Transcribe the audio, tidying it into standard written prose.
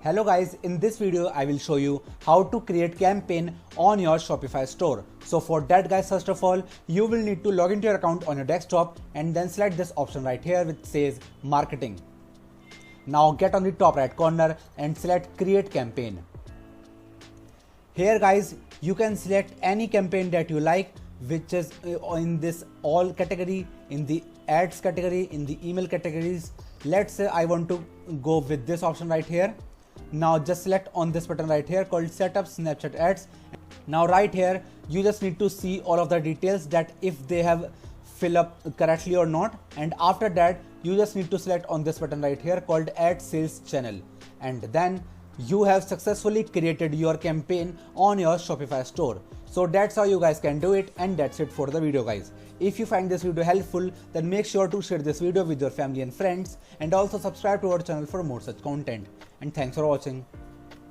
Hello guys, in this video I will show you how to create campaign on your Shopify store. So for that guys, first of all, you will need to log into your account on your desktop and then select this option right here which says marketing. Now get on the top right corner and select create campaign. Here guys, you can select any campaign that you like, which is in this all category, in the ads category, in the email categories. Let's say I want to go with this option right here. Now just select on this button right here called setup Snapchat ads. Now right here you just need to see all of the details, that if they have fill up correctly or not, and after that you just need to select on this button right here called add sales channel, and then you have successfully created your campaign on your Shopify store. So that's how you guys can do it, and that's it for the video guys. If you find this video helpful, then make sure to share this video with your family and friends, and also subscribe to our channel for more such content. And thanks for watching.